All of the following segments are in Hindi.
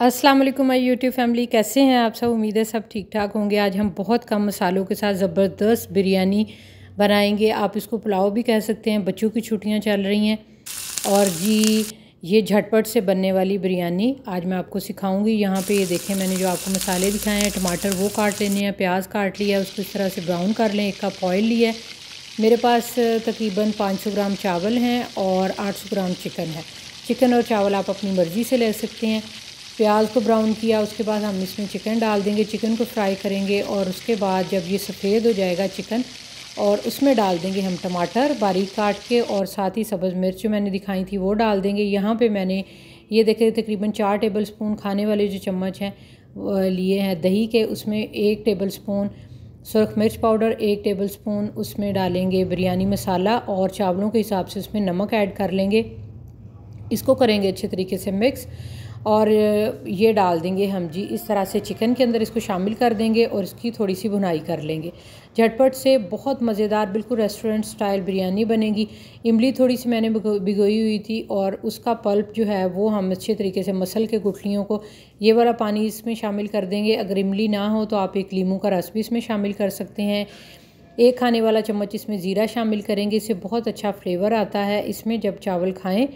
अस्सलाम वालेकुम माय यूट्यूब फैमिली, कैसे हैं आप सब। उम्मीद है सब ठीक ठाक होंगे। आज हम बहुत कम मसालों के साथ ज़बरदस्त बिरयानी बनाएंगे। आप इसको पुलाव भी कह सकते हैं। बच्चों की छुट्टियां चल रही हैं और जी ये झटपट से बनने वाली बिरयानी आज मैं आपको सिखाऊंगी। यहाँ पे ये देखें, मैंने जो आपको मसाले दिखाए हैं, टमाटर वो काट लेने हैं, प्याज काट लिया, उसको इस तरह से ब्राउन कर लें। 1 कप ऑयल लिया है। मेरे पास तकरीबन 500 ग्राम चावल हैं और 800 ग्राम चिकन है। चिकन और चावल आप अपनी मर्ज़ी से ले सकते हैं। प्याज को ब्राउन किया, उसके बाद हम इसमें चिकन डाल देंगे। चिकन को फ्राई करेंगे और उसके बाद जब ये सफ़ेद हो जाएगा चिकन, और उसमें डाल देंगे हम टमाटर बारीक काट के, और साथ ही सब्ज़ मिर्च जो मैंने दिखाई थी वो डाल देंगे। यहाँ पे मैंने ये देखे तकरीबन 4 टेबल स्पून खाने वाले जो चम्मच हैं लिए हैं दही के, उसमें 1 टेबल स्पून सुरख मिर्च पाउडर, 1 टेबल स्पून उसमें डालेंगे बिरयानी मसाला, और चावलों के हिसाब से उसमें नमक ऐड कर लेंगे। इसको करेंगे अच्छे तरीके से मिक्स, और ये डाल देंगे हम जी इस तरह से चिकन के अंदर, इसको शामिल कर देंगे और इसकी थोड़ी सी भुनाई कर लेंगे। झटपट से बहुत मज़ेदार बिल्कुल रेस्टोरेंट स्टाइल बिरयानी बनेगी। इमली थोड़ी सी मैंने भिगोई हुई थी और उसका पल्प जो है वो हम अच्छे तरीके से मसल के गुठलियों को, ये वाला पानी इसमें शामिल कर देंगे। अगर इमली ना हो तो आप 1 लीमू का रस भी इसमें शामिल कर सकते हैं। 1 खाने वाला चम्मच इसमें ज़ीरा शामिल करेंगे, इससे बहुत अच्छा फ्लेवर आता है इसमें। जब चावल खाएं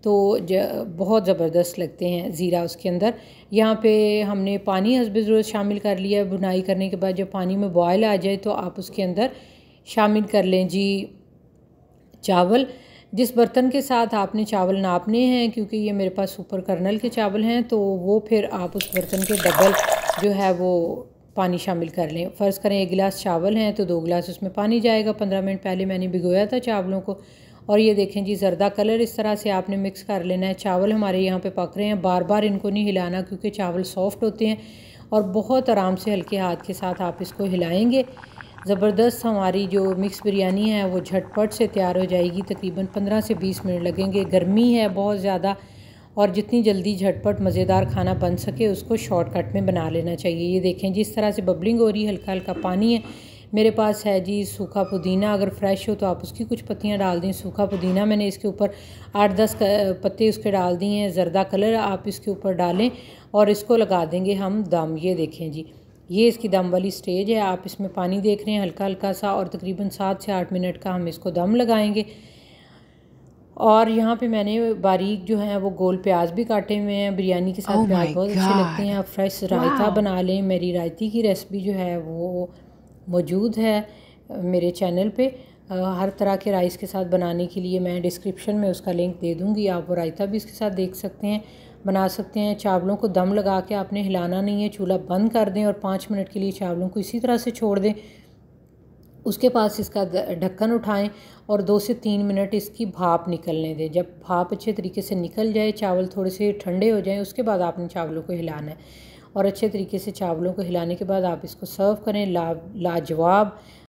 तो बहुत ज़बरदस्त लगते हैं ज़ीरा उसके अंदर। यहाँ पे हमने पानी हस्ब ज़रूरत शामिल कर लिया। बुनाई करने के बाद जब पानी में बॉयल आ जाए तो आप उसके अंदर शामिल कर लें जी चावल। जिस बर्तन के साथ आपने चावल नापने हैं, क्योंकि ये मेरे पास सुपर कर्नल के चावल हैं, तो वो फिर आप उस बर्तन के डबल जो है वो पानी शामिल कर लें। फ़र्ज़ करें 1 गिलास चावल हैं तो 2 गिलास उसमें पानी जाएगा। 15 मिनट पहले मैंने भिगोया था चावलों को, और ये देखें जी ज़र्दा कलर इस तरह से आपने मिक्स कर लेना है। चावल हमारे यहाँ पे पक रहे हैं। बार बार इनको नहीं हिलाना क्योंकि चावल सॉफ्ट होते हैं, और बहुत आराम से हल्के हाथ के साथ आप इसको हिलाएंगे। ज़बरदस्त हमारी जो मिक्स बिरयानी है वो झटपट से तैयार हो जाएगी। तकरीबन 15 से 20 मिनट लगेंगे। गर्मी है बहुत ज़्यादा, और जितनी जल्दी झटपट मज़ेदार खाना बन सके उसको शॉर्टकट में बना लेना चाहिए। ये देखें जिस तरह से बबलिंग हो रही है, हल्का हल्का पानी है। मेरे पास है जी सूखा पुदीना, अगर फ्रेश हो तो आप उसकी कुछ पत्तियां डाल दें। सूखा पुदीना मैंने इसके ऊपर 8-10 पत्ते उसके डाल दिए हैं। ज़र्दा कलर आप इसके ऊपर डालें और इसको लगा देंगे हम दम। ये देखें जी, ये इसकी दम वाली स्टेज है। आप इसमें पानी देख रहे हैं हल्का हल्का सा, और तकरीबन 7 से 8 मिनट का हम इसको दम लगाएंगे। और यहाँ पे मैंने बारीक जो है वो गोल प्याज भी काटे हुए हैं। बिरयानी के साथ प्याज बहुत अच्छे लगते हैं। आप फ्रेश रायता बना लें। मेरी रायती की रेसिपी जो है वो मौजूद है मेरे चैनल पे। हर तरह के राइस के साथ बनाने के लिए मैं डिस्क्रिप्शन में उसका लिंक दे दूँगी। आप वो रायता भी इसके साथ देख सकते हैं, बना सकते हैं। चावलों को दम लगा के आपने हिलाना नहीं है, चूल्हा बंद कर दें और 5 मिनट के लिए चावलों को इसी तरह से छोड़ दें। उसके पास इसका ढक्कन उठाएं और 2 से 3 मिनट इसकी भाप निकलने दें। जब भाप अच्छे तरीके से निकल जाए, चावल थोड़े से ठंडे हो जाएं, उसके बाद आपने चावलों को हिलाना है। और अच्छे तरीके से चावलों को हिलाने के बाद आप इसको सर्व करें। लाजवाब